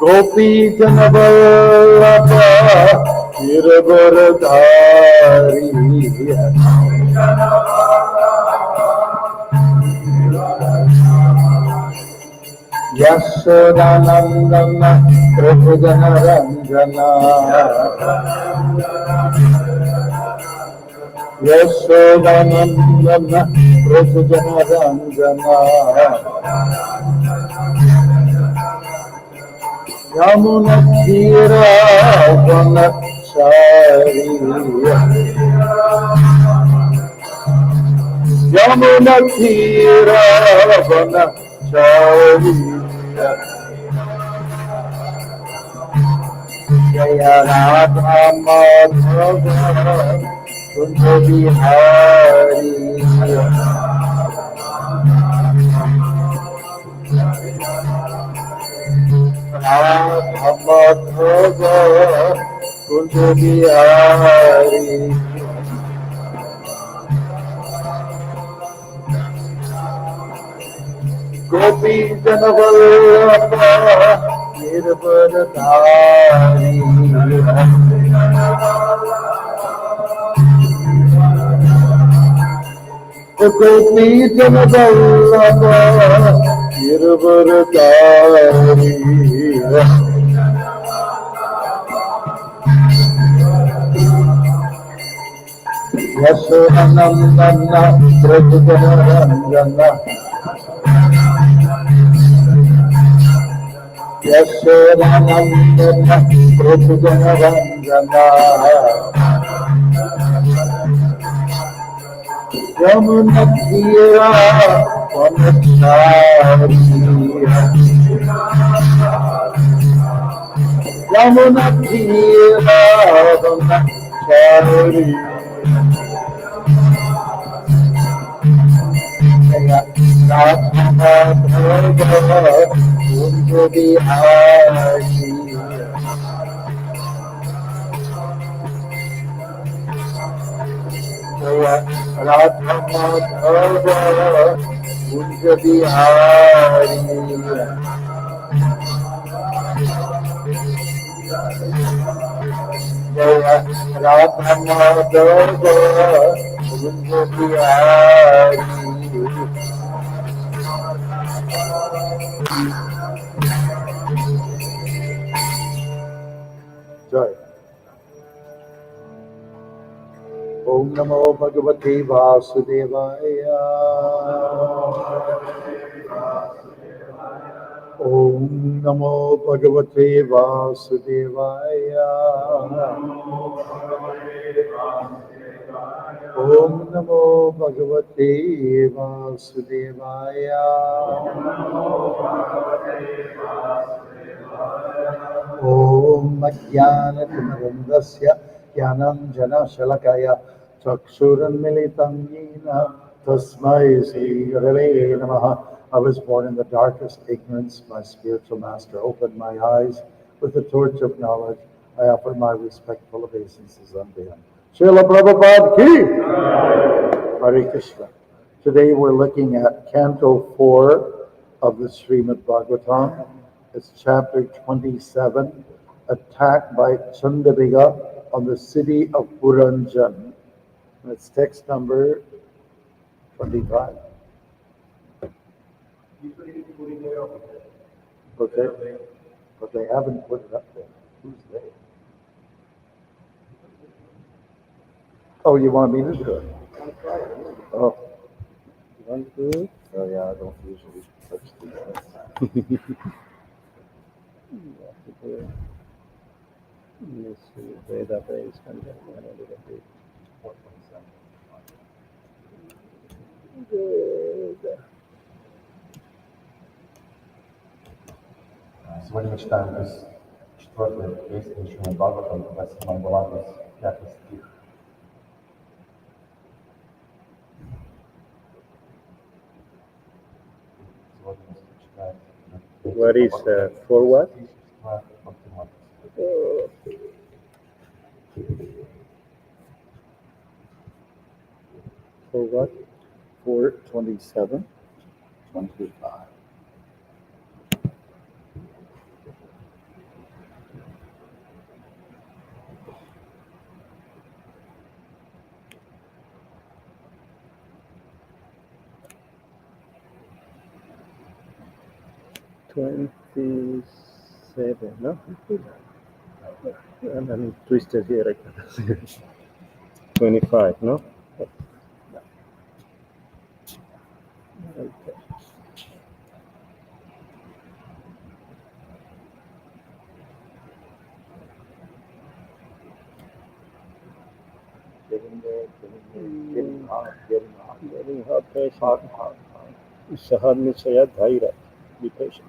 गोपी जनवल्लभा गिरवरधारी यशोदानंदन प्रभु जनरंजना यशोदानंदन प्रभु जनरंजना यमुना धीरा वनचारी यमुना धीरा वनचारी जय राधा माधव कुंज बिहारी राधा माधव कुंज बिहारी गोपी जनवल्लभा गिरवरधारी गोपी जनवल्लभा गिरवरधारी यशोदानंदन प्रभु जनरंजना यशोदानंदन प्रभु जनरंजना यमुना धीरा वनचारी यमुना धीरा वनचारी राधा माधव कुंज बिहारी राधा माधव कुंज बिहारी राधा माधव कुंज बिहारी जय ओम नमो भगवते वासुदेवाय ओम नमो भगवते वासुदेवाय ओम नमो भगवते वासुदेवाय ओम अज्ञानतिमिरन्धस्य ज्ञानाञ्जनशलाकया चक्षुरुन्मीलितं येन तस्मै श्रीगुरवे नमः. I was born in the darkest ignorance. My spiritual master opened my eyes with the torch of knowledge. I offer my respectful obeisances unto him. Srila Prabhupada ki! Hare Krishna. Today we're looking at Canto 4 of the Srimad-bhagavatam. It's chapter 27, attack by Chandabiga on the city of Puranjan. And it's text number 25. Okay, but they haven't put it up there. Who's they? Oh, you want me to do it? Oh, you want to do it? Oh yeah, I don't usually touch these things. Let's see, database content. Good. Сегодня мы читаем из 4-й песни Srimad-bhagavatam, 8 глава, 5 стих. Сегодня мы читаем. What is for what? For what? 427, 25. 27, no? And I'm twisted here. 25, no? Okay. Getting hard, getting hard. Getting hard, patient. Hard. Sahad Nishaya Dhaira. Be patient.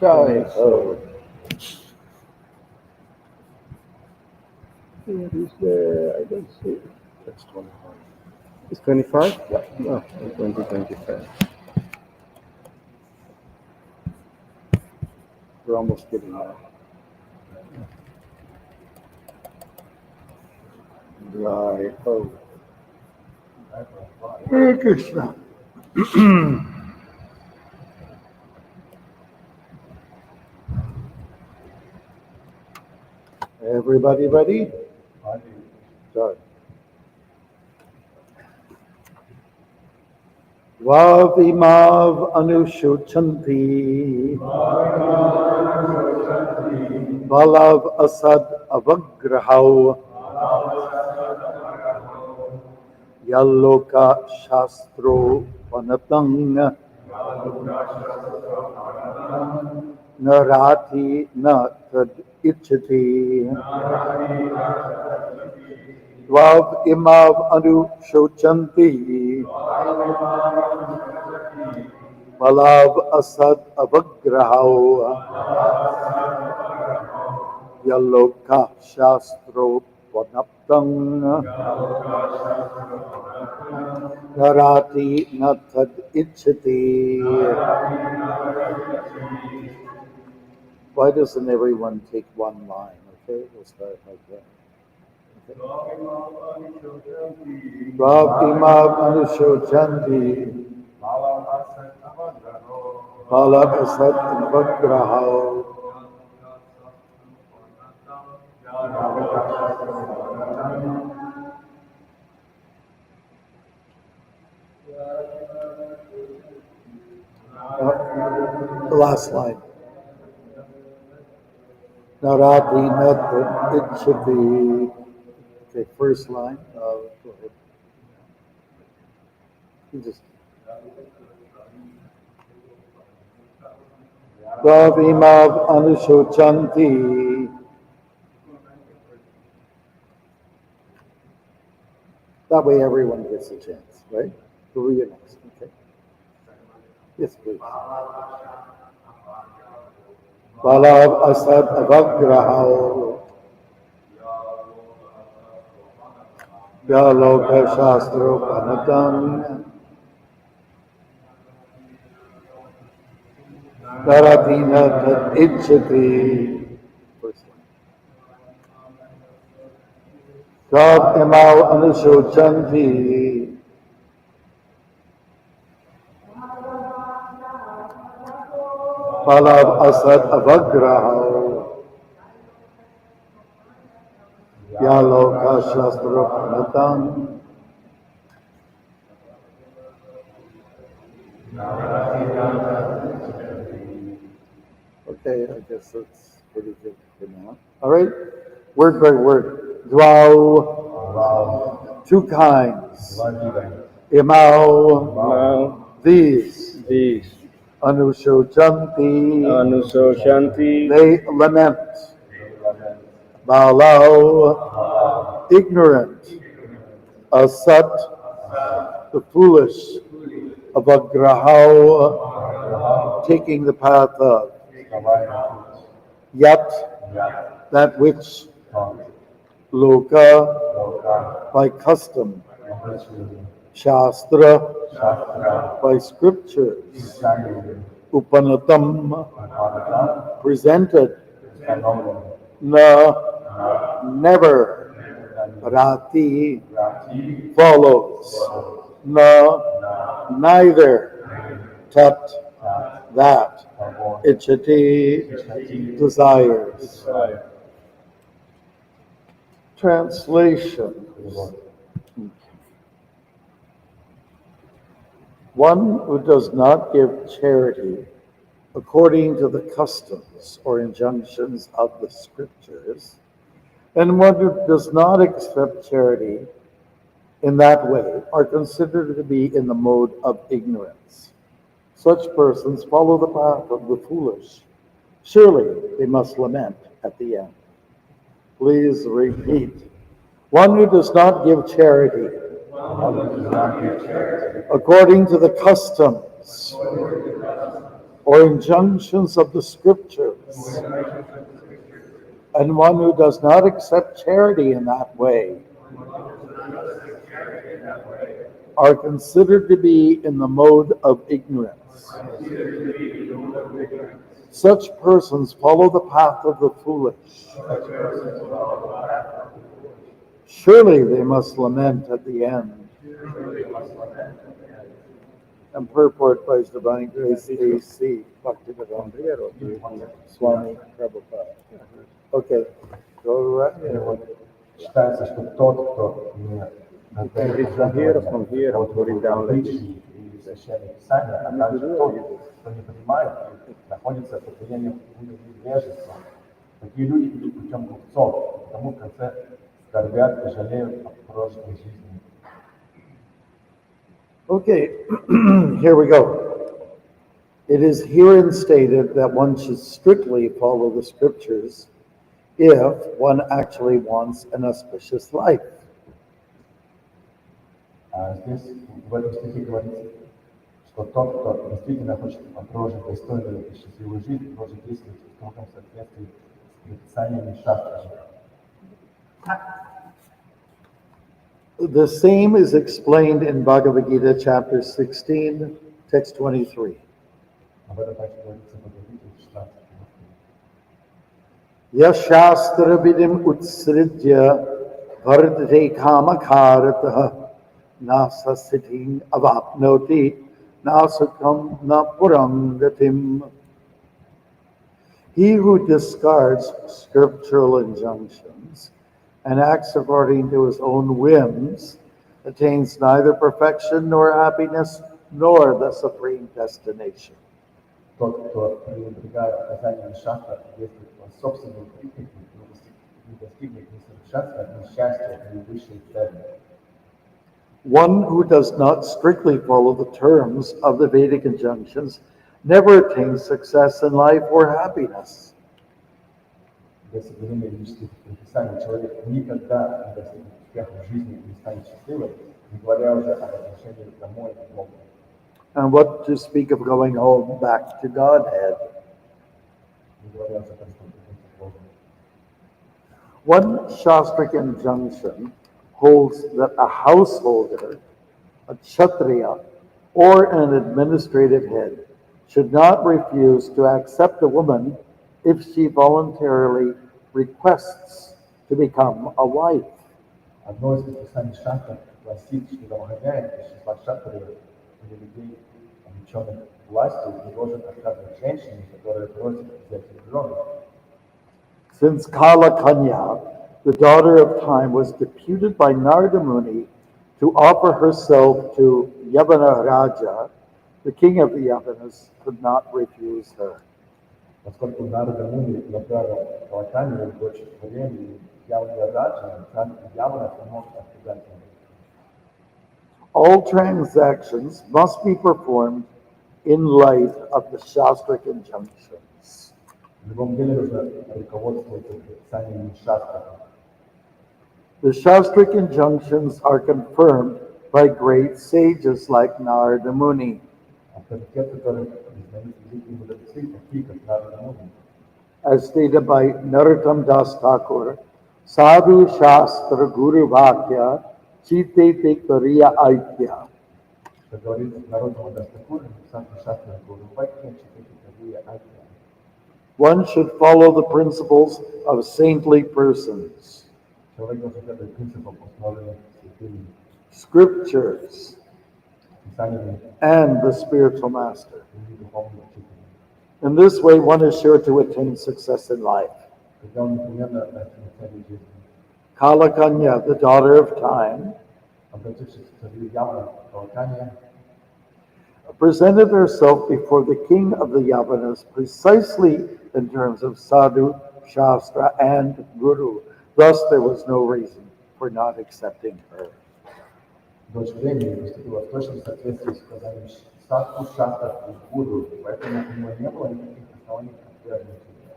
Okay, so Where is the? I don't see. that's 25. It's 25? Yeah. No, 2025. We're almost getting there. Right. Oh. Hare Krishna. Everybody ready? Sorry. Vavimav anushuchanti Valav asad avagrahau Yalloka shastro panatang Narati na tad ichati Vav imav anushuchanti Valav asad avagrahau Yalloka shastro panaptang Narati natad ichati. Why doesn't everyone take one line? Okay, we'll start like that. Rav imav anushojanti Valav asad avagrahau The last line. Narati natad ichati. Okay, first line. Go ahead. You just. Vavimav anushuchanti. That way everyone gets a chance, right? Who are you next? Okay. Yes, please. Valav asad avagrahau Yaloka shastro panatam Naratina tad ichati. First one. Rav imau anushuchanti Valav asad avagrahau Yaloka shastro panatam Okay, I guess that's pretty good for now. All right, word by word. Dwau, two kinds. Imau, these. Anusoshanti. They lament. Balau, ignorant. Asat, the foolish. Avagrahau, taking the path of. Yat, that which. Loka, by custom. Shastra, by scriptures. Upanatam, presented. Na, never. Rati, follows. Na, neither. Tat, that. Ichati, desires. Translation. One who does not give charity according to the customs or injunctions of the scriptures, and one who does not accept charity in that way are considered to be in the mode of ignorance. Such persons follow the path of the foolish. Surely they must lament at the end. Please repeat. One who does not give charity according to the customs or injunctions of the scriptures, and one who does not accept charity in that way are considered to be in the mode of ignorance. Such persons follow the path of the foolish. Surely they must lament at the end. And purport by His Divine Grace A.C. Bhakti-marga Swami Prabhupada. Okay, go right ahead. Считается, что тот, кто не can read from here, and put it down like this. и священное писание, а также тот, кто не понимает, находится в состоянии невежества. Такие люди идут путем глупцов, потому в конце скорбят и жалеют о прожитой жизни. Okay, here we go. It is herein stated that one should strictly follow the scriptures if one actually wants an auspicious life. Здесь в этом стихе говорится, что тот, кто действительно хочет прожить достойную и счастливую жизнь, должен действовать в строгом соответствии с предписаниями шастрами. The same is explained in Bhagavad Gita chapter 16, text 23. Об этом также говорится в Бхагавад-гите 16. Yashastra vidim utsridya vardate kamakarataha nasa sitting avapnoti nasakam na purangatim. He who discards scriptural injunctions and acts according to his own whims attains neither perfection nor happiness nor the supreme destination. Тот, кто пренебрегает указаниями шастра, действует по собственному прихоти, не достигнет ни совершенства, ни счастья, ни высшей цели. One who does not strictly follow the terms of the Vedic injunctions never attains success in life or happiness. Без соблюдения ведических предписаний человек никогда не достигнет успеха в жизни и не станет счастливым, не говоря уже об отношении домой к Богу. And what to speak of going home back to Godhead. Не говоря уже о том, что вернуться к Богу. One Shastric injunction holds that a householder, a kshatriya, or an administrative head should not refuse to accept a woman if she voluntarily requests to become a wife. Одно из предписаний шастра гласит, что домохозяин из числа шастров или людей, облеченных властью, не должен отказывать женщине, которая просит взять ребенка. Since Kala Kanya, the daughter of time, was deputed by Narada Muni to offer herself to Yavana Raja, the king of the Yavanas could not refuse her. Поскольку Нарада Муни направил Калаканию, дочь времени, Явана Раджа, царь Явана не мог отказать ему. All transactions must be performed in light of the Shastric injunctions. В любом деле нужно руководствоваться предписаниями шастра. The Shastric injunctions are confirmed by great sages like Narada Muni. Авторитет, который признают великие мудрецы, такие как Нарада Муни. As stated by Narottam Das Thakur, Sadhu Shastra Guru Vakya Chite Te Kariya Aitya. Как говорится в народном Дастакуре, написанном шастром Гуру-вакья, Читати-Кавия Акья. One should follow the principles of saintly persons, Человек должен следовать принципам, установленным святыми scriptures, писаниями and the spiritual master. и духовными учителями. In this way, one is sure to attain success in life. Тогда он непременно достигнет цели жизни. Kalakanya, the daughter of time, Обратившись к царю Явана, Калакания, presented herself before the king of the Yavanas precisely in terms of sadhu, shastra, and guru. Thus, there was no reason for not accepting her. Дочь времени поступила в точном соответствии с указанием Садху, Шастра и Гуру, поэтому у него не было никаких оснований отвергнуть ее.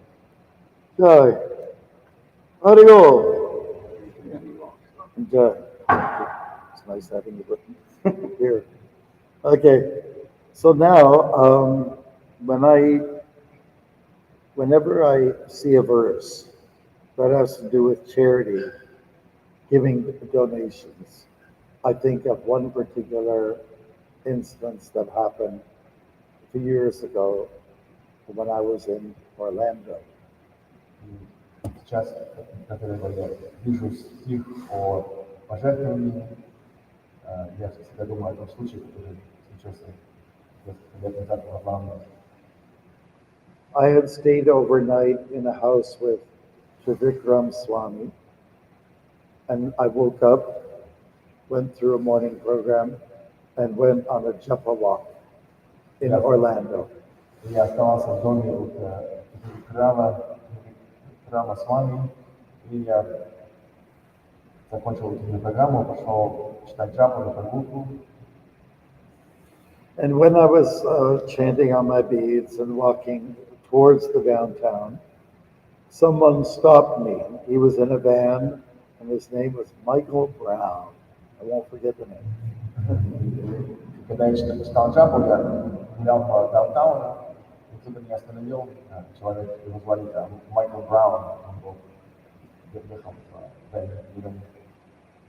Jai. Harigo. Jai. It's nice having you here. Okay. So now, whenever I see a verse that has to do with charity, giving donations, I think of one particular instance that happened a few years ago when I was in Orlando. Сейчас, когда я вижу стих о пожертвовании, я всегда думаю о том случае, который случился несколько лет назад в Орландо. I had stayed overnight in a house with Trivikram Swami, and I woke up, went through a morning program, and went on a japa walk in Orlando. Я оставался в доме у храма с вами, и я закончил эту программу, пошел читать джапу на прогулку. And when I was chanting on my beads and walking towards the downtown, someone stopped me. He was in a van, and his name was Michael Brown. I won't forget the name. Когда я читал джапу, я гулял по даунтауну, и кто-то меня остановил, человек, его звали Майкл Браун, он был ехал в вене.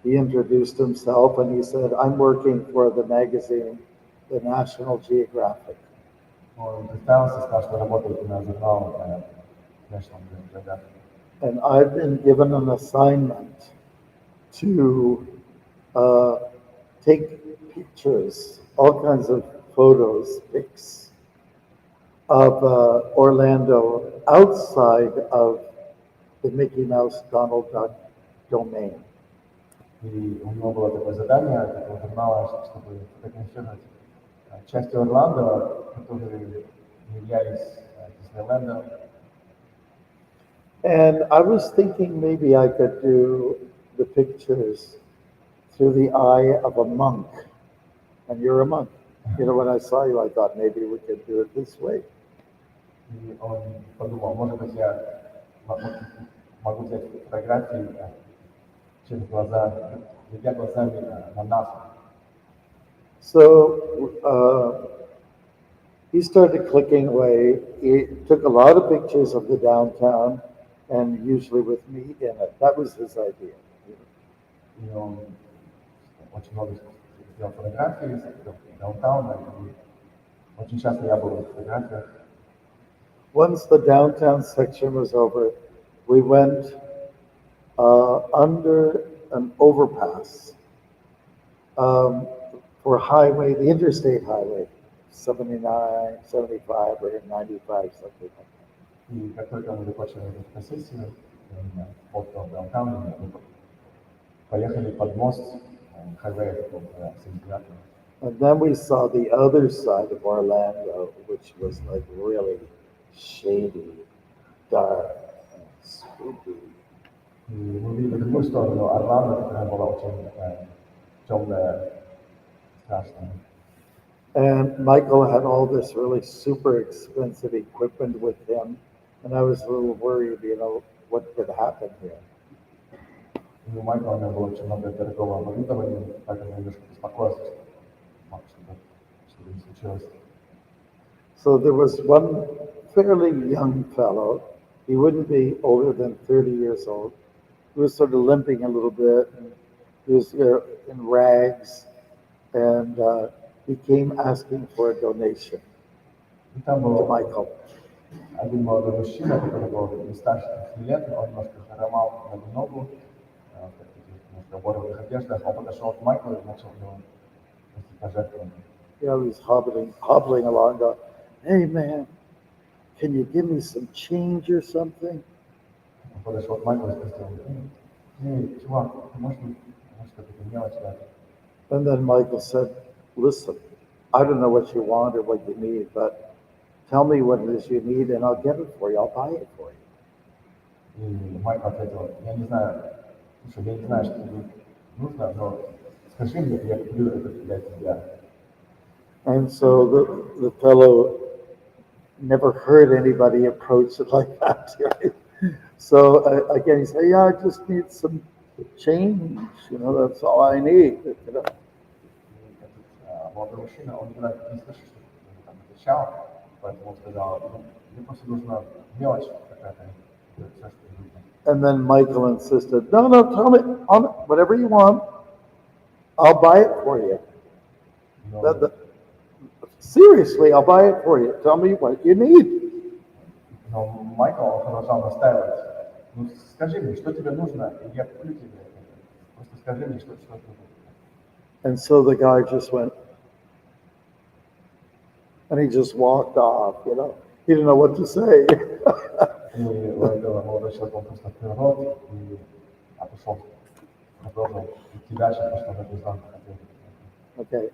He introduced himself and he said, I'm working for the magazine, the National Geographic. Он представился, сказал, что работает на журнал National Geographic. And I've been given an assignment to take pictures, all kinds of photos, pics of Orlando outside of the Mickey Mouse Donald Duck domain. И у него было такое задание, такого журнала, чтобы фотографировать части Орландо, которые не являлись Диснейлендом. And I was thinking maybe I could do the pictures through the eye of a monk. And you're a monk. You know, when I saw you, I thought maybe we could do it this way. И он подумал, может быть, я могу взять фотографии через глаза, глядя глазами на нас. So he started clicking away. He took a lot of pictures of the downtown, and usually with me in it. That was his idea. И он очень много сделал фотографий даунтауна, и очень часто я был в фотографиях. Once the downtown section was over, we went under an overpass for highway, the interstate highway, 79, 75, or 95, something like that. И как только мы закончили эту фотосессию, под даунтауном, мы поехали под мост хайвея такого 79. And then we saw the other side of Orlando, which was like really shady, dark, and spooky. И мы видели другую сторону Орландо, которая была очень темная, страшная. And Michael had all this really super expensive equipment with him, and I was a little worried, you know, what could happen here. И у Майкла у него было очень много дорогого оборудования, поэтому я немножко беспокоился, чтобы не случилось. So there was one fairly young fellow. He wouldn't be older than 30 years old. He was sort of limping a little bit. And he was in rags, and he came asking for a donation to Michael. Один молодой мужчина, который был не старше 30 лет, он немножко хромал на одну ногу, в оборванных одеждах, он подошел к Майклу и начал ему пожертвовать. You know, he's hobbling along, going, "Hey man, can you give me some change or something?" Он подошел к Майклу и спросил, "Эй, чувак, ты можешь что-то мелочь дать?" And then Michael said, "Listen, I don't know what you want or what you need, but tell me what it is you need and I'll get it for you. I'll buy it for you. И Майкл ответил, я не знаю, слушай, я не знаю, что тебе нужно, но скажи мне, я куплю это для тебя. And so the fellow never heard anybody approach it like that, right? So again, he said, yeah, I just need some change, that's all I need. И этот молодой мужчина, он никогда не слышал, что он там отвечал, поэтому он сказал, мне просто нужна мелочь какая-то, все, что нужно. And then Michael insisted, no, tell me, whatever you want, I'll buy it for you. Seriously, I'll buy it for you. Tell me what you need. Но Майкл, он продолжал настаивать. Ну, скажи мне, что тебе нужно, и я куплю тебе это. Просто скажи мне, что тебе нужно. And so the guy just went, and he just walked off, He didn't know what to say. И у этого молодого человека он просто открыл рот и отошел. Продолжил идти дальше, потому что он это знал. Okay.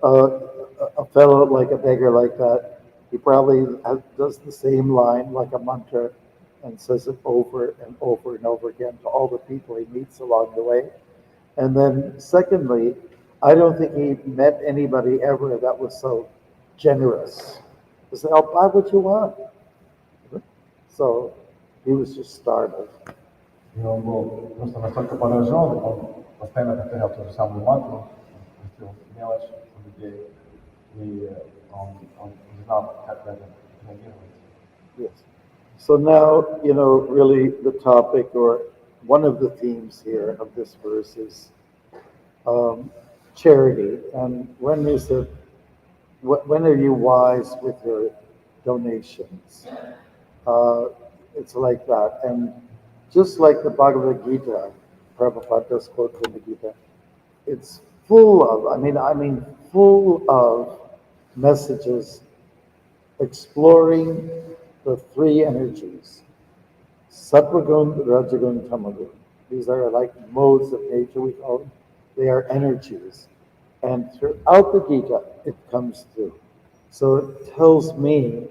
A fellow like a beggar like that, he probably does the same line like a mantra and says it over and over and over again to all the people he meets along the way. And then secondly, I don't think he met anybody ever that was so generous. He said, I'll buy what you want. So he was just startled. И он был просто настолько поражен, он постоянно повторял ту же самую мантру, он просил мелочь у людей, и он не знал, как на это реагировать. Yes. So now, really the topic or one of the themes here of this verse is charity. And when are you wise with your donations? It's like that. And just like the Bhagavad Gita, Prabhupada does quote from the Gita, it's full of, full of messages exploring the three energies, Sattvagun, Rajagun, Tamagun. These are like modes of nature, we call them. They are energies. And throughout the Gita, it comes through. So it tells me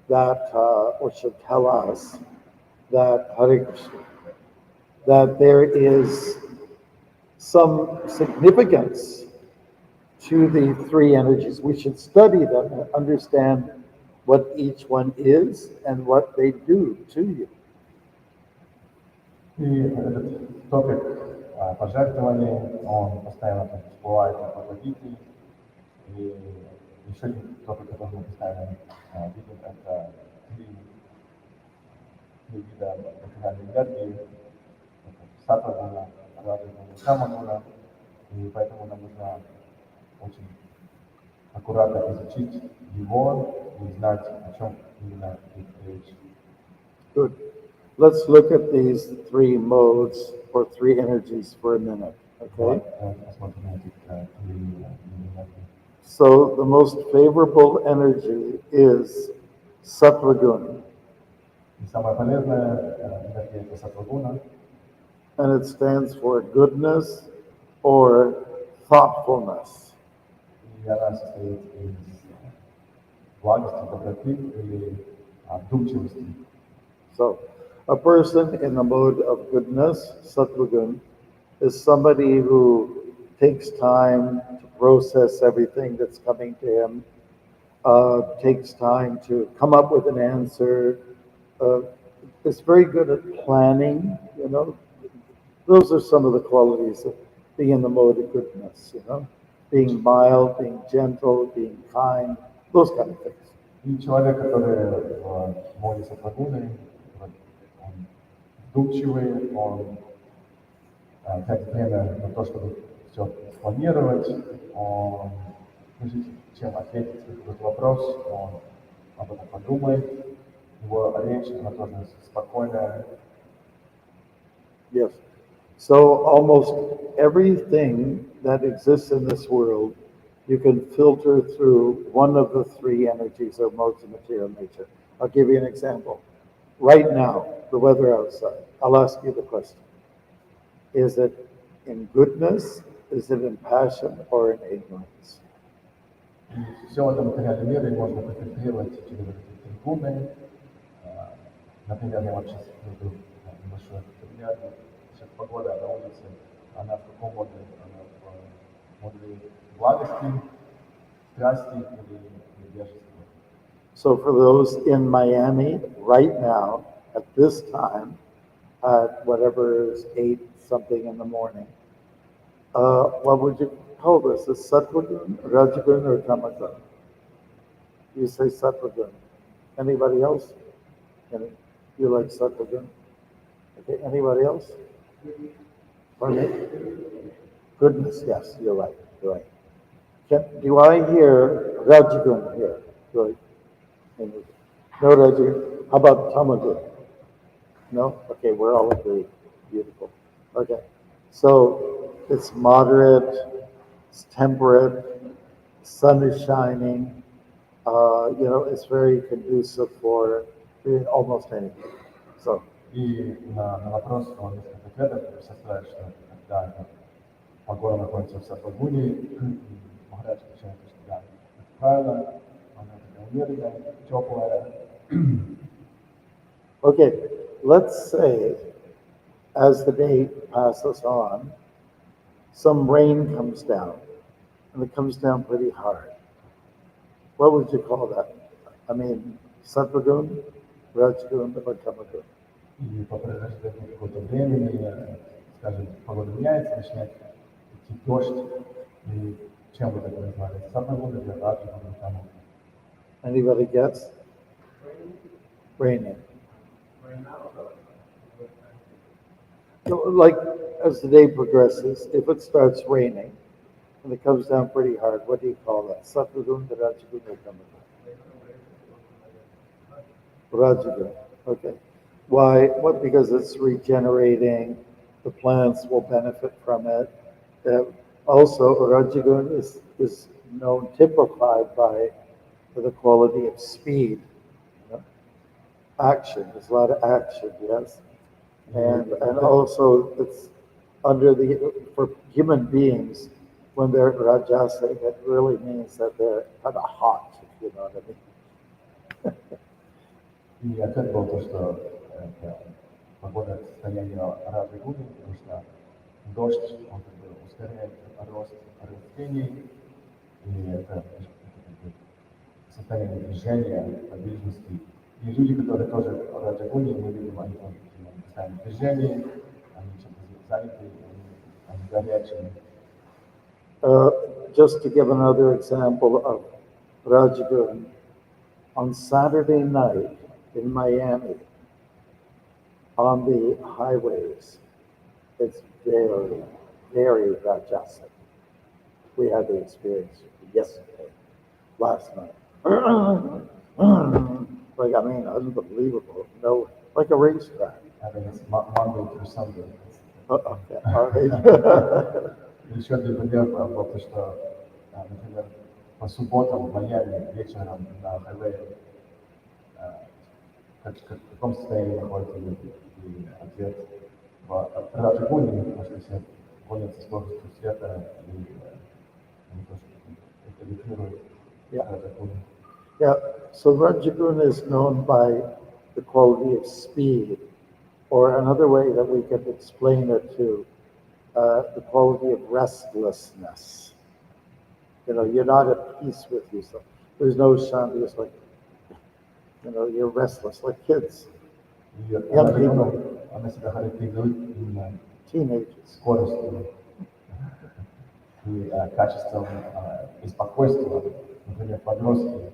that, or should tell us, that Hare Krishna, that there is some significance to the three energies. We should study them and understand what each one is and what they do to you. И этот топик пожертвований, он постоянно всплывает на Бхагавад-гите. И еще один топик, который мы постоянно видим, это три вида материальной энергии. Саттва-гуна, Раджа-гуна, Тама-гуна. И поэтому нам нужно очень аккуратно изучить его и знать, о чем именно идет речь. Good. Let's look at these three modes or three energies for a minute, okay? So the most favorable energy is Sattva-gun. And it stands for goodness or thoughtfulness. So a person in the mode of goodness, Sattva-gun, is somebody who takes time to process everything that's coming to him, takes time to come up with an answer, is very good at planning, Those are some of the qualities of being in the mode of goodness, being mild, being gentle, being kind, those kind of things. И человек, который в моде Саттва-гуны, он вдумчивый, он тратит время на то, чтобы все спланировать, он решит, чем ответить на этот вопрос, он об этом подумает, его речь, она тоже спокойная. Yes. So almost everything that exists in this world, you can filter through one of the three energies or modes of material nature. I'll give you an example. Right now, the weather outside, I'll ask you the question. Is it in goodness, is it in passion, or in ignorance? И все это материальном мире можно профильтрировать через эти три гуны. Например, я вот сейчас веду небольшой пример. Сейчас погода на улице, она в каком модуле? Она в модуле благости, страсти или бежества. So for those in Miami right now, at this time, at whatever is 8 something in the morning, what would you call this? Is Sattvagun, Rajagun, or Tamagun? You say Sattvagun. Anybody else? You like Sattvagun? Okay, anybody else? Pardon me? Goodness, yes, you're right. Do I hear Rajagun here? Do I? No Rajagun. How about Tamagun? No? Okay, we're all agreed. Beautiful. Okay. So it's moderate, it's temperate, sun is shining, it's very conducive for almost anything. So. И на вопрос он несколько ответов представляет, что когда погода находится в Сатвагуне, Махарадж отвечает, что да, это правильно, она такая умеренная, теплая. Okay, let's say as the day passes on, some rain comes down, and it comes down pretty hard. What would you call that? I mean, Sattvagun, Rajagun, or Tamagun? И по прошествии какого-то времени, скажем, погода меняется, начинает идти дождь, и чем вы это назвали? Сатвагун или Раджагун или Тамагун? Anybody guess? Raining. Like as the day progresses, if it starts raining and it comes down pretty hard, what do you call that? Sattvagun, Rajagun, or Tamagun? Rajagun. Okay. Why? What? Because it's regenerating. The plants will benefit from it. Also, Rajagun is known, typified by the quality of speed. Action. There's a lot of action. Yes. And also it's for human beings, when they're rajasic, it really means that they're kind of hot, if you know what I mean. И ответ был то, что погода состояния Раджагуни, потому что дождь, он как бы ускоряет рост растений, и это состояние движения, подвижности. И люди, которые тоже Раджагуни, мы видим, они постоянно в движении, они чем-то заняты, они горячие. Just to give another example of Rajagun, on Saturday night in Miami, on the highways, it's very, very Rajasic. We had the experience yesterday, last night. Unbelievable. No, like a racetrack. I think it's Monday through Sunday. Okay, all right. Еще для примера было то, что, например, по субботам в Майами вечером на хайвее, в каком состоянии находятся люди. И ответ в Раджагуне, потому что все гонятся скоростью света, и они тоже это ликвируют Раджагуне. Yeah, so Rajagun is known by the quality of speed, or another way that we could explain it to, the quality of restlessness. You're not at peace with yourself. There's no shanti. It's like, you're restless, like kids. Young people. Она себя характеризует именно Teenagers. Скоростью и качеством беспокойства, например, подростки.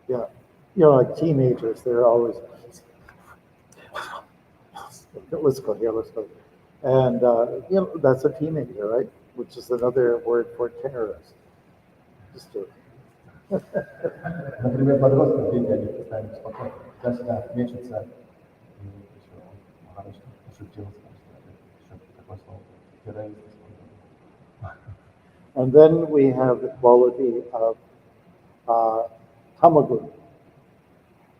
Yeah, like teenagers, they're always, let's go here, let's go. And, that's a teenager, right? Which is another word for terrorist. Just to... Например, подростки, дети, они постоянно беспокоятся, всегда мечутся, и еще Махарадж пошутил, что такое слово, террорист. And then we have the quality of Tamagun.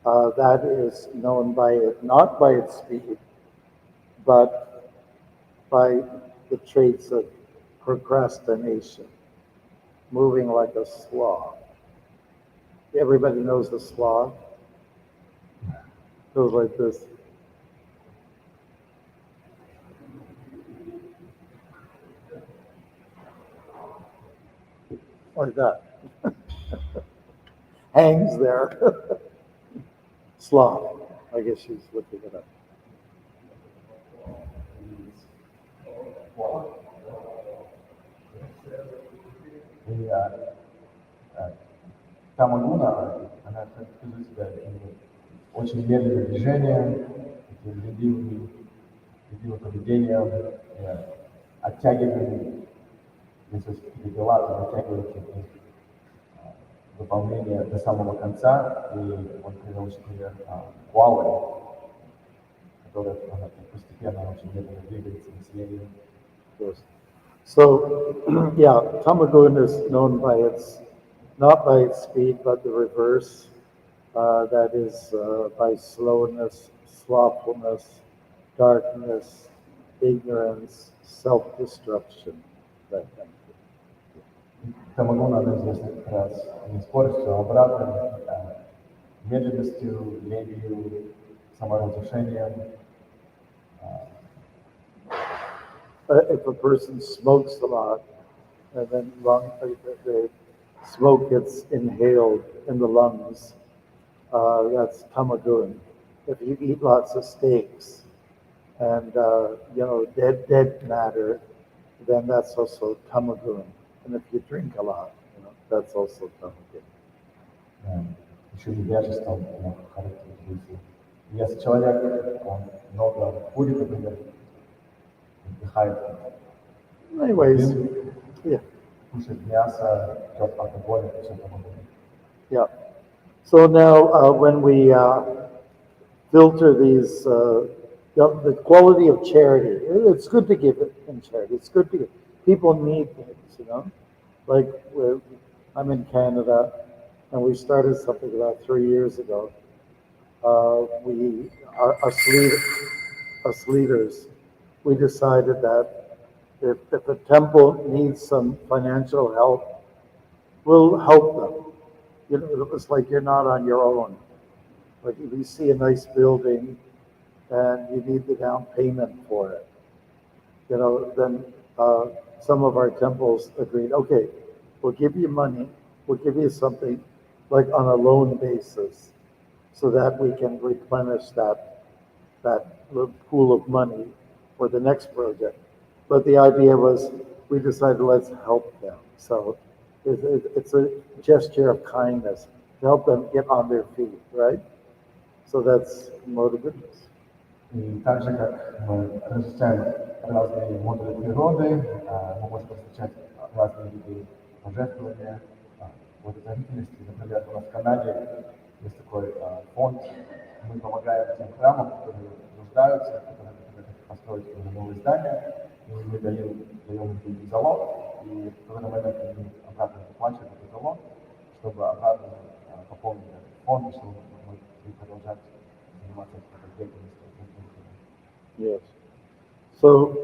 That is known not by its speed, but by the traits of procrastination, moving like a sloth. Everybody knows the sloth. Goes like this. Like that. Hangs there. Sloth. I guess she's looking it up. И та Магуна, она характеризует себя очень медленным движением, таким ленивым поведением, оттягиванием, если какие-то дела, то оттягиваете выполнение до самого конца. И он привел очень пример Куалы, которая постепенно очень медленно двигается населением. Yes. So, yeah, Tamagun is known by its, not by its speed, but the reverse. That is by slowness, slothfulness, darkness, ignorance, self-destruction. That kind of thing. Тамагуна, она известна как раз не скоростью, а обратно, медленностью, ленью, саморазрушением. If a person smokes a lot, and then the smoke gets inhaled in the lungs, that's tamagun. If you eat lots of steaks and dead matter, then that's also tamagun. And if you drink a lot, that's also tamagun. Еще невежеством характеризуется. Если человек, он много курит, например, вдыхает Anyways, yeah. кушает мясо, пьет алкоголь, это все тamagun. Yeah. So now when we filter these, the quality of charity, it's good to give it in charity. It's good to give. People need things, Like I'm in Canada, and we started something about 3 years ago. Us leaders, we decided that if a temple needs some financial help, we'll help them. It's like you're not on your own. Like if you see a nice building and you need the down payment for it, then some of our temples agreed, okay, we'll give you money, we'll give you something like on a loan basis so that we can replenish that pool of money for the next project. But the idea was we decided let's help them. So it's a gesture of kindness to help them get on their feet, right? So that's mode of goodness. И так же, как мы различаем разные модули природы, мы можем различать разные виды пожертвования, благотворительности. Например, у нас в Канаде есть такой фонд, мы помогаем тем храмам, которые нуждаются, которые хотят построить новые здания, и мы даем им залог, и в какой-то момент они обратно выплачивают этот залог, чтобы обратно пополнить этот фонд, чтобы мы могли продолжать заниматься этой деятельностью. Yes. So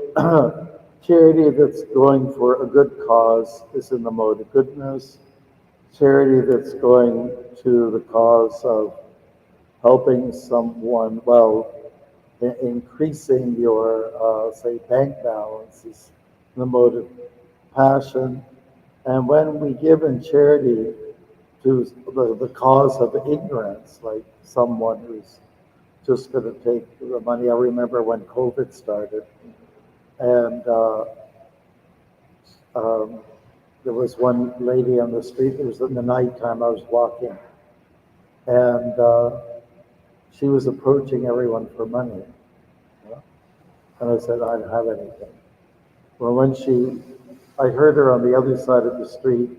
charity that's going for a good cause is in the mode of goodness. Charity that's going to the cause of helping someone, increasing your, say, bank balance is in the mode of passion. And when we give in charity to the cause of ignorance, like someone who's just going to take the money. I remember when COVID started, and there was one lady on the street. It was in the nighttime. I was walking, and she was approaching everyone for money. And I said, I don't have anything. Well, I heard her on the other side of the street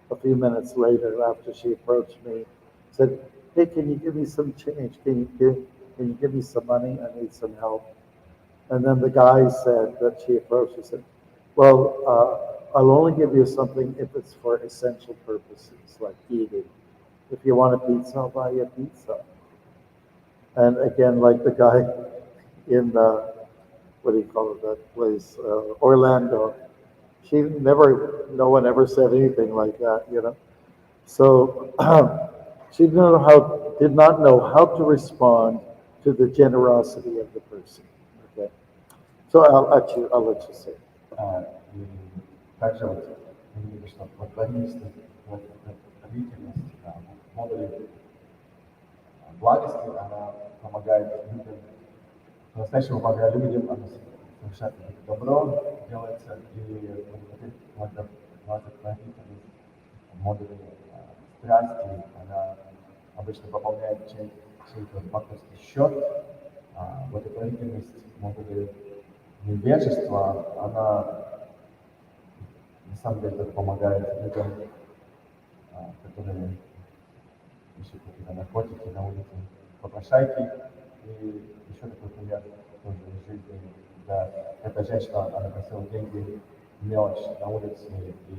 a few minutes later after she approached me, said, hey, can you give me some change? Can you give me some money? I need some help. And then the guy said that she approached, he said, well, I'll only give you something if it's for essential purposes, like eating. If you want a pizza, I'll buy you a pizza. And again, like the guy in what do you call it, that place, Orlando, no one ever said anything like that, you know. So she did not know how to respond to the generosity of the person. Okay. So I'll let you say. И также вот мы видим, что благотворительность, модуль благости, она помогает людям, по-настоящему помогает людям, она совершает добро, делается, и благотворительность, модуль страсти, она обычно пополняет чей-то банковский счет, а благотворительность, модуль невежества, она на самом деле только помогает людям, которые ищут какие-то наркотики на улице, попрошайки. И еще такой пример тоже из жизни. Да, эта женщина, она просила деньги, мелочь на улице, и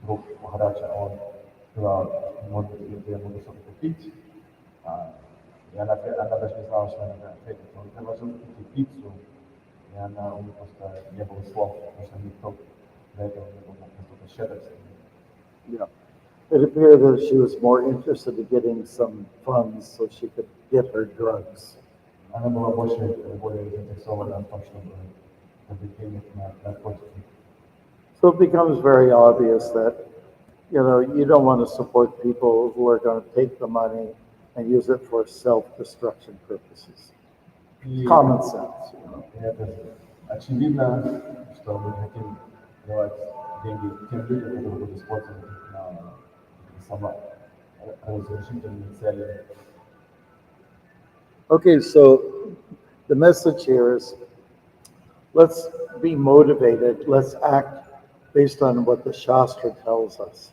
друг Махараджа, он сказал, может быть, я могу что-то купить. И она даже не знала, что она ответит. Он предложил купить пиццу, и у нее просто не было слов, потому что никто до этого не был настолько щедр. Yeah. It appeared that she was more interested in getting some funds so she could get her drugs. Она была более заинтересована в том, чтобы купить денег на наркотики. So it becomes very obvious that, you know, you don't want to support people who are going to take the money and use it for self-destruction purposes. Common sense. You know? Это очевидно, что мы хотим давать деньги тем людям, которые будут использовать их на саморазрушительные цели. Okay, so the message here is let's be motivated, let's act based on what the Shastra tells us.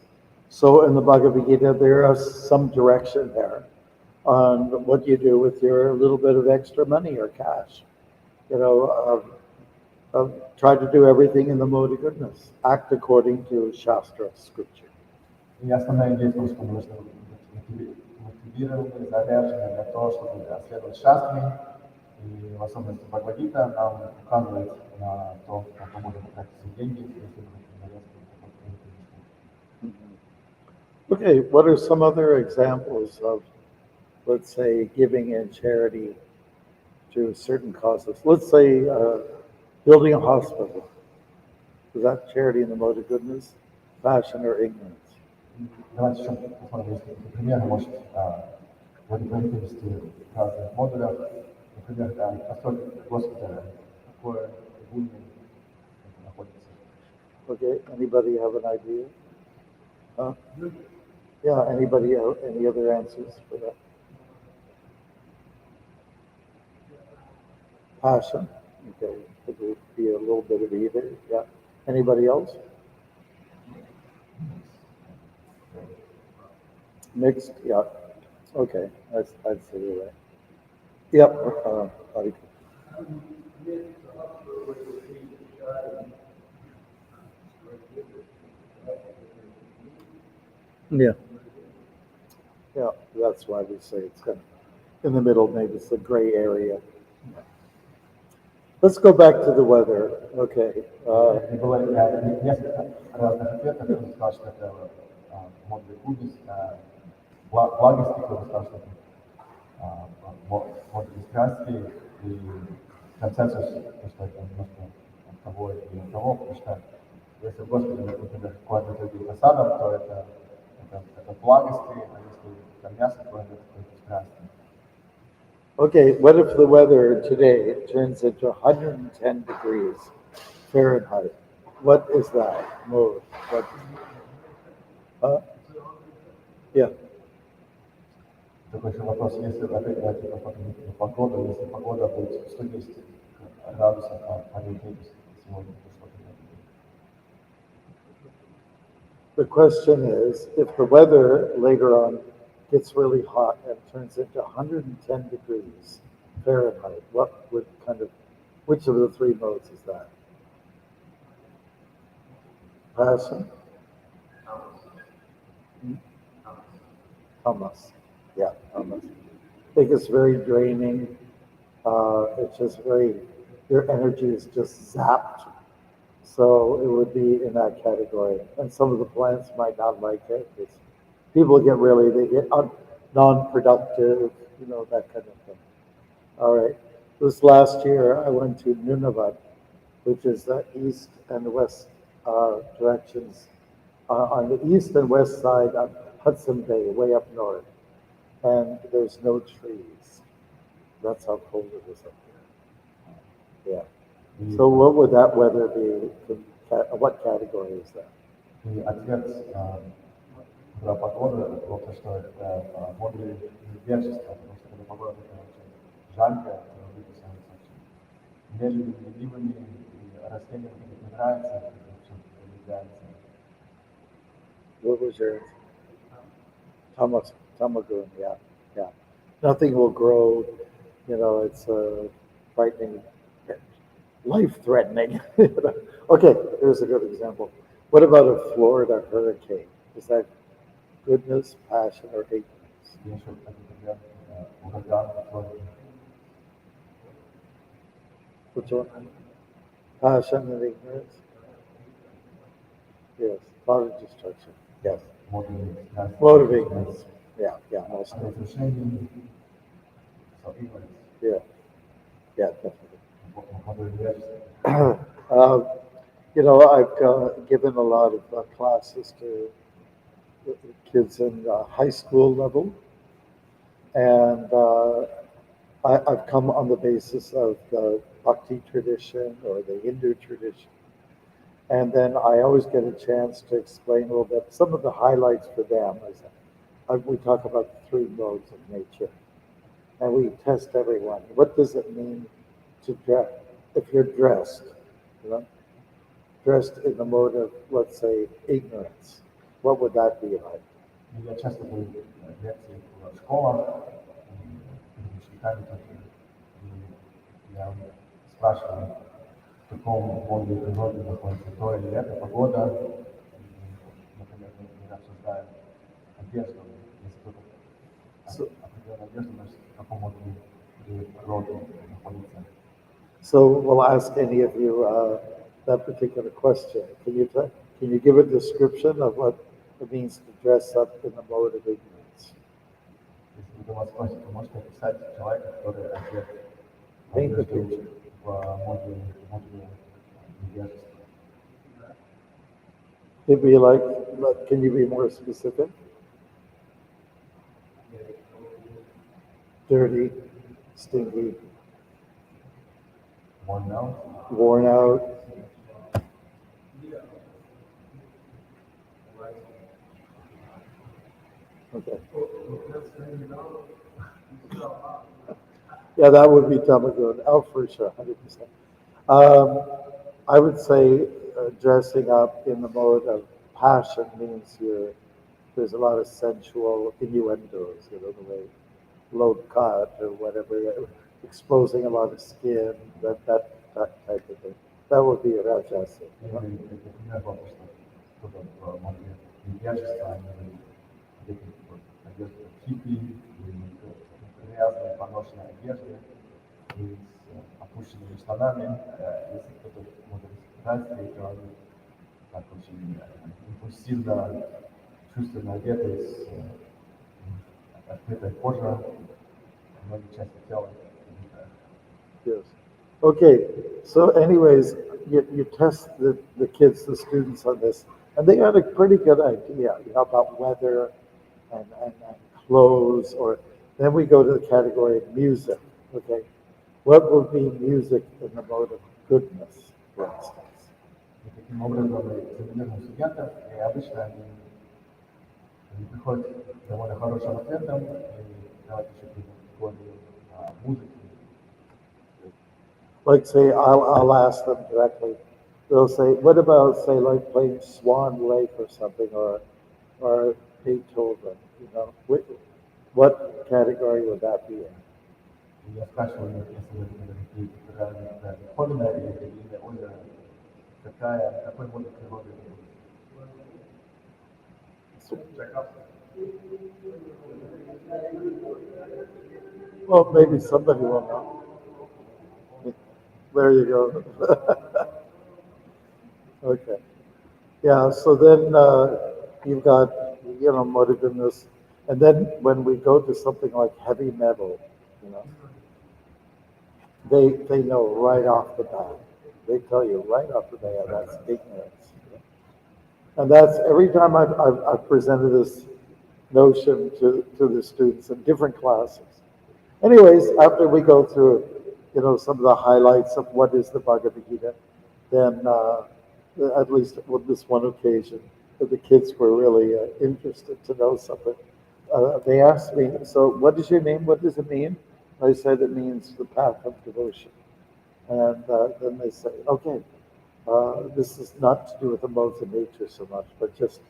So in the Bhagavad Gita, there is some direction there on what you do with your little bit of extra money or cash. You know, try to do everything in the mode of goodness. Act according to Shastra, scripture. И основная идея в том, что мы нужно мотивированы, заряжены для того, чтобы следовать шастре. И в особенности Бхагавад-гита нам указывает на то, как мы можем потратить деньги, если мы хотим зарезать. Okay, what are some other examples of, let's say, giving in charity to certain causes? Let's say building a hospital. Is that charity in the mode of goodness, passion, or ignorance? Давайте еще посмотрим несколько примеров, может, благотворительности разных модулях. Например, постройка госпиталя, какое гульное находится. Okay, anybody have an idea? Huh? Yeah, anybody have any other answers for that? Passion, okay, it would be a little bit of either, yeah. Anybody else? Mixed, yeah, okay, I'd say you're right. Yep, Hari. Yeah. Yeah, that's why we say it's kind of in the middle, maybe it's the gray area. Let's go back to the weather. Okay. И было несколько разных ответов, кто сказал, что это модуль гудность, благости, кто сказал, что это модуль страсти, и консенсус, что это немножко от того и от того, потому что если в Господе, например, кладет людей фасадом, то это благости, а если это мясо, то это страсти. Okay, what if the weather today turns into 110 degrees Fahrenheit? What is that mode? Yeah. Такой еще вопрос, если опять погода, если погода будет 110 градусов по Фahrenheit сегодня, то что тогда? The question is, if the weather later on gets really hot and turns into 110 degrees Fahrenheit, which of the three modes is that? Passion? Tamas. Yeah, tamas. I think it's very draining. It's just your energy is just zapped. So it would be in that category. And some of the plants might not like it. People they get non-productive, that kind of thing. All right. This last year, I went to Nunavut, which is the east and west directions. On the east and west side of Hudson Bay, way up north, and there's no trees. That's how cold it is up there. Yeah. So what would that weather be? What category is that? И ответ про погоду, это то, что это модуль невежества, потому что когда погода такая очень жаркая, то люди становятся очень медленными, ленивыми, и растениям это не нравится, это очень влияется. What was your Tamagun? Yeah, yeah. Nothing will grow. It's frightening, life-threatening. Okay, here's a good example. What about a Florida hurricane? Is that goodness, passion, or ignorance? Есть вот такой пример, ураган, который Which one? Passion and ignorance? Yes, lot of destruction. Yes. Mode of ignorance. Yeah, most of it. разрушение, so ignorance, Yeah, definitely. модуль невежества. I've given a lot of classes to kids in high school level, and I've come on the basis of the Bhakti tradition or the Hindu tradition. And then I always get a chance to explain a little bit. Some of the highlights for them is we talk about the three modes of nature, and we test everyone. What does it mean to dress? If you're dressed, dressed in the mode of, let's say, ignorance, what would that be like? Я часто даю лекции в школах, перед учениками тоже, и я спрашиваю, в каком моде природы находится то или это погода. Например, мы обсуждаем одежду, если кто-то определенную одежду носит, в каком моде природы находится. So we'll ask any of you that particular question. Can you give a description of what it means to dress up in the mode of ignorance? Если вас спросят, вы можете описать человека, который одет Paint the picture. в моде невежества. It'd be like, can you be more specific? Dirty, stinky, worn out. Okay. Yeah, that would be Tamagun. Oh, for sure, 100%. I would say dressing up in the mode of passion means there's a lot of sensual innuendos, the way low cut or whatever, exposing a lot of skin, that type of thing. That would be Rajasi. Грязные поношенные одежды и с опущенными штанами, если кто-то может сказать, и человек так очень импульсивно, чувственно одетый, с открытой кожей, многие части тела. Yes. Okay. So, anyways, you test the kids, the students on this, and they had a pretty good idea about weather and clothes. Or then we go to the category of music. Okay, what would be music in the mode of goodness, for instance? И таким образом мы экзаменируем студентов, и обычно они приходят с довольно хорошим ответом, и давайте еще поговорим о музыке. Like, say, I'll ask them directly. They'll say, what about, say, like playing Swan Lake or something, or Beethoven, what category would that be in? Я спрашиваю, если это Бетховена или Длинное озеро, какой модуль природы? Well, maybe somebody will know. There you go. Okay. Yeah, so then you've got, motor goodness. And then when we go to something like heavy metal, you know, they know right off the bat. They tell you right off the bat that's ignorance. And that's every time I've presented this notion to the students in different classes. Anyways, after we go through, some of the highlights of what is the Bhagavad Gita, then at least on this one occasion, the kids were really interested to know something. They asked me, so what is your name? What does it mean? I said it means the path of devotion. And then they say, okay, this is not to do with the modes of nature so much, but just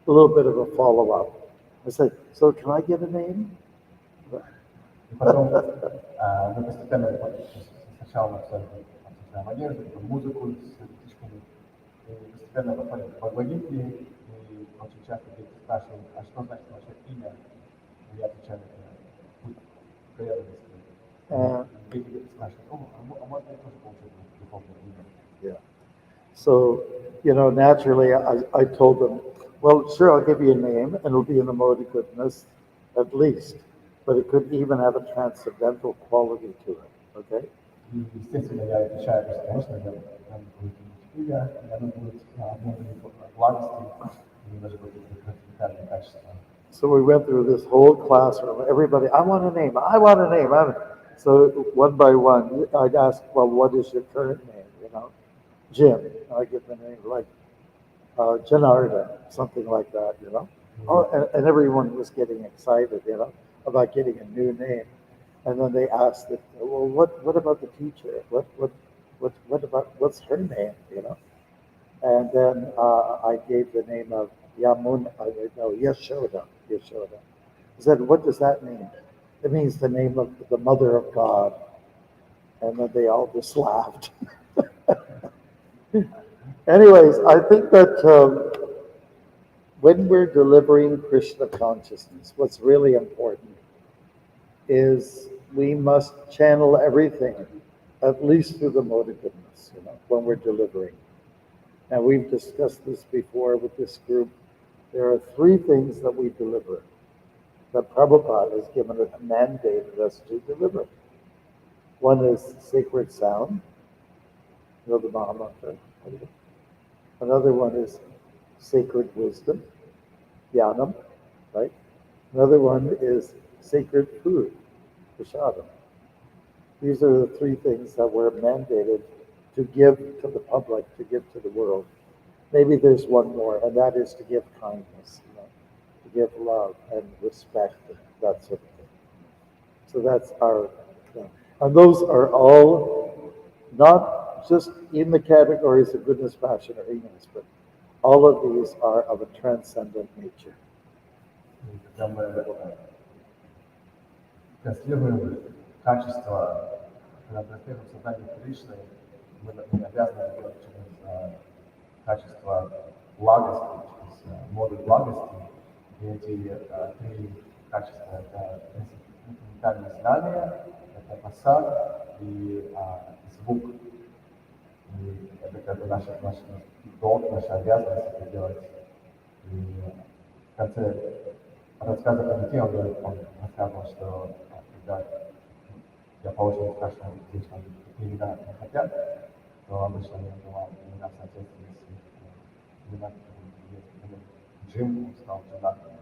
a little bit of a follow-up. I said, so can I get a name? И потом мы постепенно сначала обсуждаем одежду, потом музыку с детишками, и постепенно подходим к Бхагавадгите, и очень часто дети спрашивают, а что значит ваше имя? И я отвечаю, путь преданности. Дети спрашивают, а можно я тоже получить духовное имя? Yeah. So, naturally, I told them, well, sure, I'll give you a name, and it'll be in the mode of goodness, at least. But it could even have a transcendental quality to it, okay? И, естественно, я отвечаю, что, конечно, я будет имя, и оно будет благости, и даже будет трансцендентальное качество. So we went through this whole classroom. Everybody, I want a name. I want a name. So one by one, I'd ask, well, what is your current name? Jim. I give the name like Janardan, something like that. Oh, and everyone was getting excited, about getting a new name. And then they asked, well, what about the teacher? What about what's her name? And then I gave the name of Yashoda. Yashoda. I said, what does that mean? It means the name of the mother of God. And then they all just laughed. Anyways, I think that when we're delivering Krishna consciousness, what's really important is we must channel everything, at least through the mode of goodness, when we're delivering. And we've discussed this before with this group. There are three things that we deliver that Prabhupada has given us, mandated us to deliver. One is sacred sound, the Mahamantra. Another one is sacred wisdom, jnanam, right? Another one is sacred food, prasadam. These are the three things that we're mandated to give to the public, to give to the world. Maybe there's one more, and that is to give kindness, to give love and respect, and that sort of thing. So that's our, and those are all not just in the categories of goodness, passion, or ignorance, but all of these are of a transcendent nature. Когда мы транслируем качество, когда транслируем сознание Кришны, мы обязаны делать через качество благости, через моду благости. И эти три качества — это трансцендентальное знание, это пассад и звук. И это как бы наш долг, наша обязанность это делать. И в конце рассказа Комитета он рассказывал, что когда я получил спрашивал, здесь какие имена не хотят, то обычно я давал имена в соответствии с именами, которые есть. Джим, он стал Джонатаном.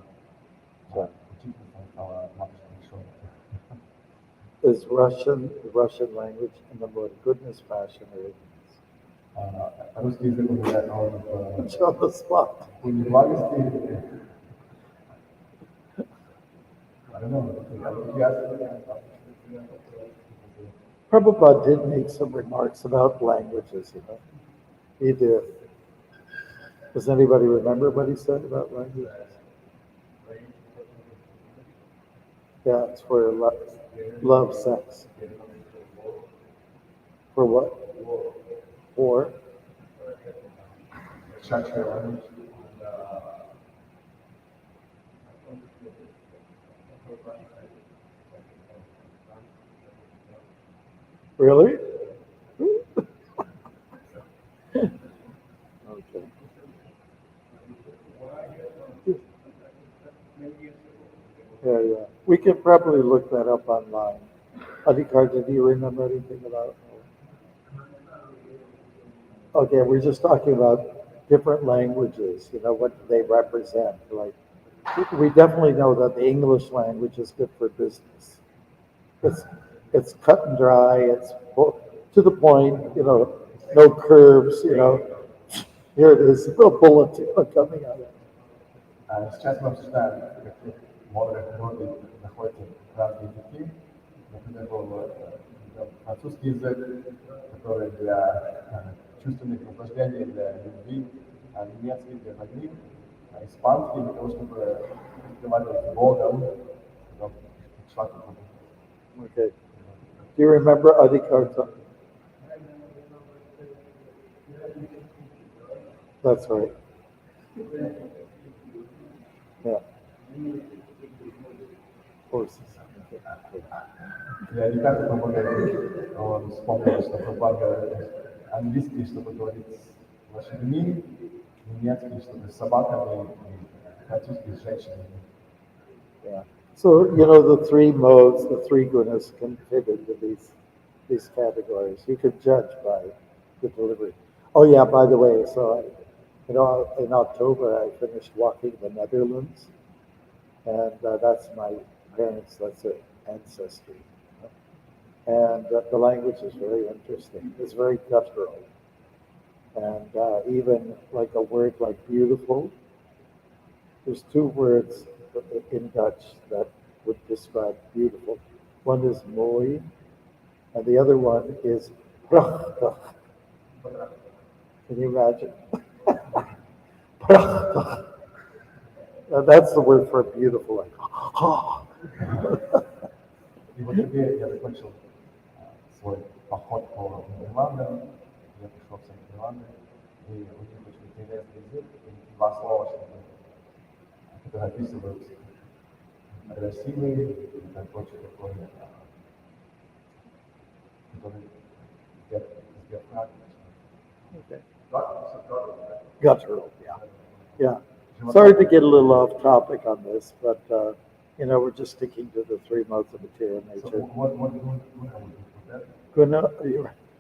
Учительница стала матушкой Мишой. Is the Russian language in the mode of goodness, passion, or ignorance? Русский язык у меня On the spot. в благости. I don't know. Prabhupada did make some remarks about languages, He did. Does anybody remember what he said about languages? Yeah, it's for love, sex. For what? For? Really? Okay. Yeah. We could probably look that up online. Adhikar, do you remember anything about? Okay, we're just talking about different languages. What do they represent? Like, we definitely know that the English language is good for business. It's it's cut and dry. It's to the point. No curves. Here it is, a bullet coming out of it. Сейчас мы обсуждаем, в каких мудрых народах находятся разные языки. Например, был французский язык, который для чувственных наслаждений, для любви, а немецкий для войны, а испанский для того, чтобы разговаривать с Богом. Okay. Do you remember Adhikarta? That's right. Yeah. Horses. Я никак не помогаю. Он вспомнил, что Прабхупада английский, чтобы говорить с лошадьми, немецкий, чтобы с собаками, и французский с женщинами. Yeah. So, the three modes, the three gunas can fit into these categories. You could judge by the delivery. Oh yeah, by the way, so in October I finished walking the Netherlands, and that's my parents, that's their ancestry. And the language is very interesting. It's very guttural. And even like a word like beautiful, there's two words in Dutch that would describe beautiful. One is mooi, and the other one is prachtig. Can you imagine? Prachtig. That's the word for beautiful. Like, oh. И вот теперь я закончил свой поход по Нидерландам, я пришел в Нидерланды, и у них очень интересный язык, и два слова, которые описывают красивый, и такой, который Okay. Guttural, yeah. Yeah. Sorry to get a little off topic on this, but we're just sticking to the three modes of material nature. So what that? Guna,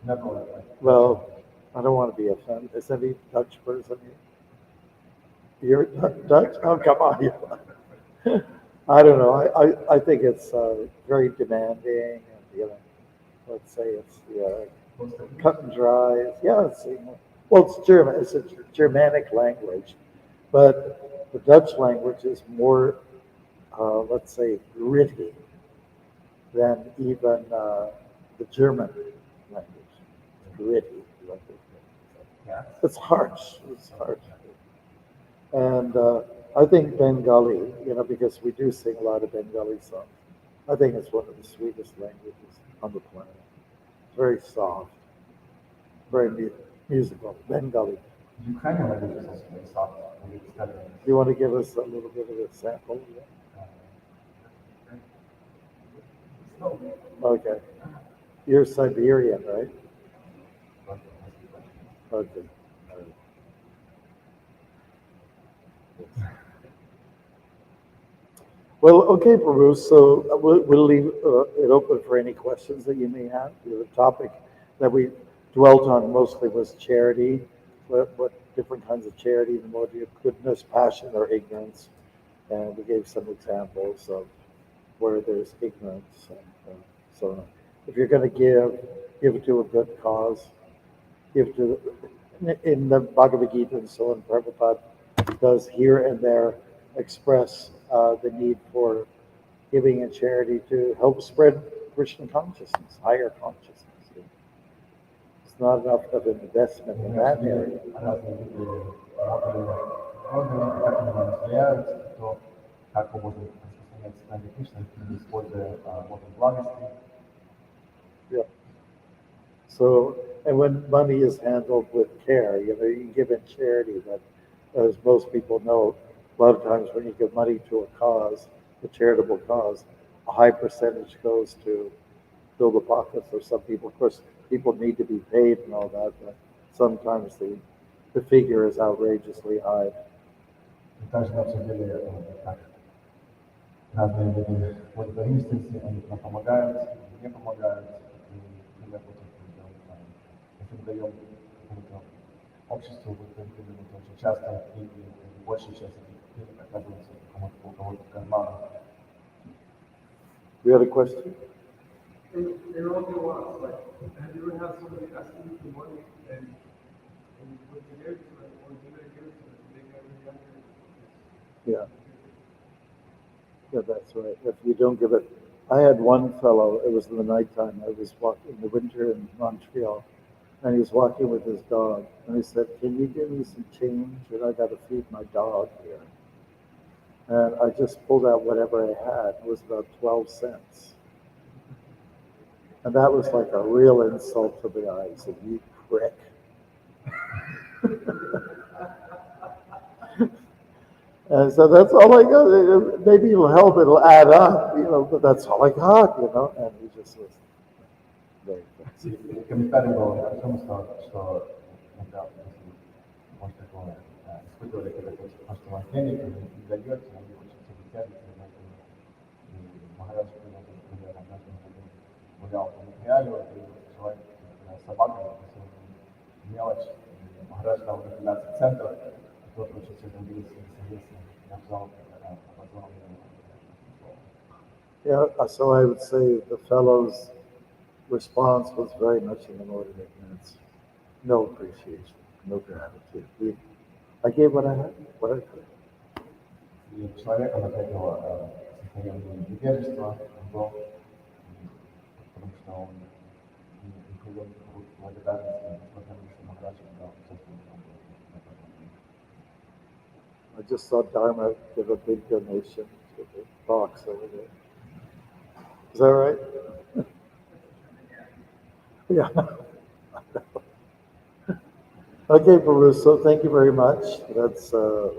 Never. well, I don't want to be offended. Is any Dutch person here? You're Dutch? Oh, come on. I don't know. I think it's very demanding, and let's say it's cut and dry. It's German. It's a Germanic language, but the Dutch language is more, let's say, gritty than even the German language. It's gritty. Yeah. It's harsh. And I think Bengali, because we do sing a lot of Bengali songs, I think it's one of the sweetest languages on the planet. Very soft, very musical. Bengali. Ukrainian language is also very soft. You want to give us a little bit of a sample? Okay. You're Siberian, right? Okay. Well, okay, Prabhu, so we'll leave it open for any questions that you may have. The topic that we dwelt on mostly was charity, what different kinds of charity, the mode of goodness, passion, or ignorance. And we gave some examples of where there's ignorance. And so if you're going to give it to a good cause, give to, in the Bhagavad Gita and so on, Prabhupada does here and there express the need for giving and charity to help spread Krishna consciousness, higher consciousness. It's not enough of an investment in that area. Yeah. So, and when money is handled with care, you can give in charity, but as most people know, a lot of times when you give money to a cause, a charitable cause, a high percentage goes to fill the pockets of some people. Of course, people need to be paid and all that, but sometimes the figure is outrageously high. разные виды благотворительности, они нам помогают, мне помогают, и мы будем делать правильно. Если мы даем какому-то обществу благотворительному, то очень часто и большая часть этих денег оказывается у кого-то в карманах. You had a question? In all your works, like, have you ever had somebody asking you for money and would you give it to them, or do they give it to them? They get it younger. Yeah. Yeah, that's right. If you don't give it, I had one fellow, it was in the nighttime, I was walking in the winter in Montreal, and he was walking with his dog, and he said, "Can you give me some change? And I got to feed my dog here." And I just pulled out whatever I had. It was about 12 cents. And that was like a real insult to the guy. He said, "You prick." And so that's all I got. Maybe it'll help, it'll add up, but that's all I got, And he just was very fancy. Комментарий был о том, что иногда может такое испытывали, когда потому что у вас денег не даете, они очень сильно тянутся на это. И Махарадж, например, однажды гулял по материалу, и человек с собакой попросил мелочь, и Махарадж дал 15 центов, и тот очень сильно удивился и обзал. Yeah, so I would say the fellow's response was very much in the mode of ignorance. No appreciation, no gratitude. I gave what I had, what I could. И человек, он ответил состояние невежества, потому что он не привел никакой благодарности, несмотря на то, что Махарадж дал все, что он мог. I just saw Dharma give a big donation to the box over there. Is that right? Yeah. Okay, Baru, so thank you very much. That's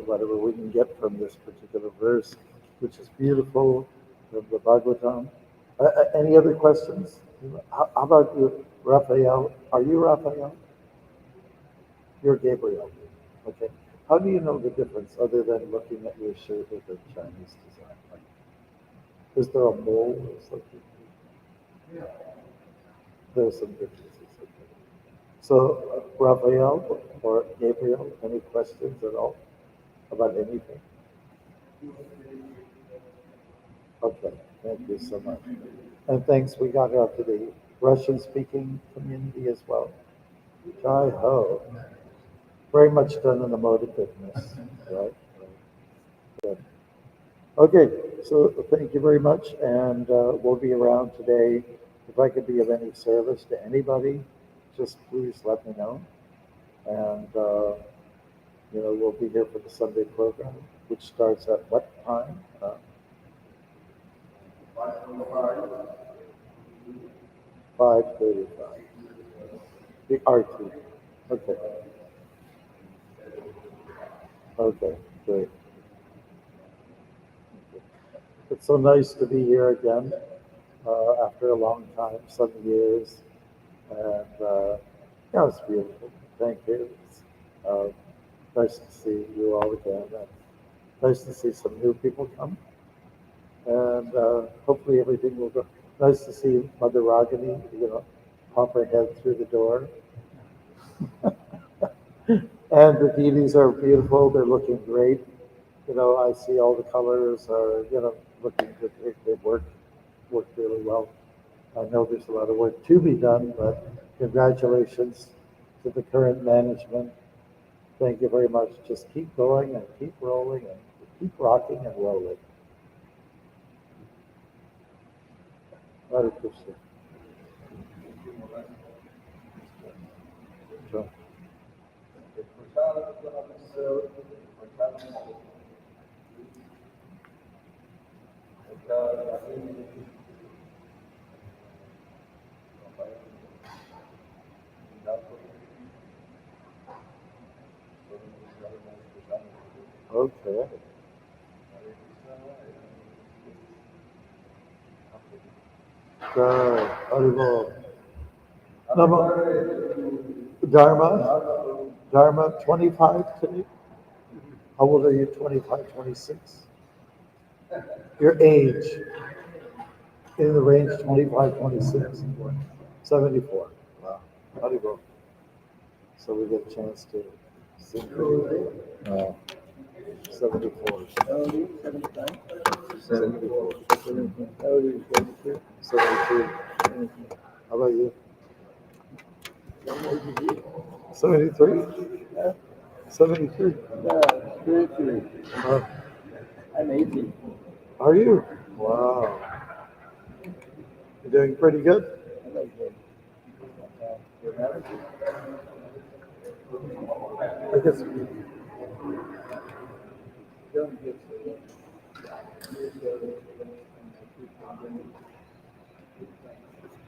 whatever we can get from this particular verse, which is beautiful, of the Bhagavatam. Any other questions? How about you, Raphael? Are you Raphael? You're Gabriel. Okay. How do you know the difference other than looking at your shirt with the Chinese design? Like, is there a mold or something? Yeah. There's some differences. So, Raphael or Gabriel, any questions at all about anything? Okay, thank you so much. And thanks, we got out to the Russian-speaking community as well. Jai ho. Very much done in the mode of goodness, right? Good. Okay, so thank you very much, and we'll be around today. If I could be of any service to anybody, just please let me know. And, we'll be here for the Sunday program, which starts at what time? 5:35. The RT. Okay. Okay, great. It's so nice to be here again after a long time, some years. And it's beautiful. Thank you. It's nice to see you all again. And nice to see some new people come. And hopefully everything will go. Nice to see Mother Ragini, pop her head through the door. And the deities are beautiful. They're looking great. I see all the colors are, looking good. They work really well. I know there's a lot of work to be done, but congratulations to the current management. Thank you very much. Just keep going and keep rolling and keep rocking and rolling. Hare Krishna. Sure. Okay. Good. Haribol. Dharma, 25 today? How old are you? 25, 26? Your age in the range 25, 26, 74. Wow. How'd it go? So we get a chance to sing. 74. 74. 73. How about you? 73? 73. I'm 80. Are you? Wow. You're doing pretty good? I guess.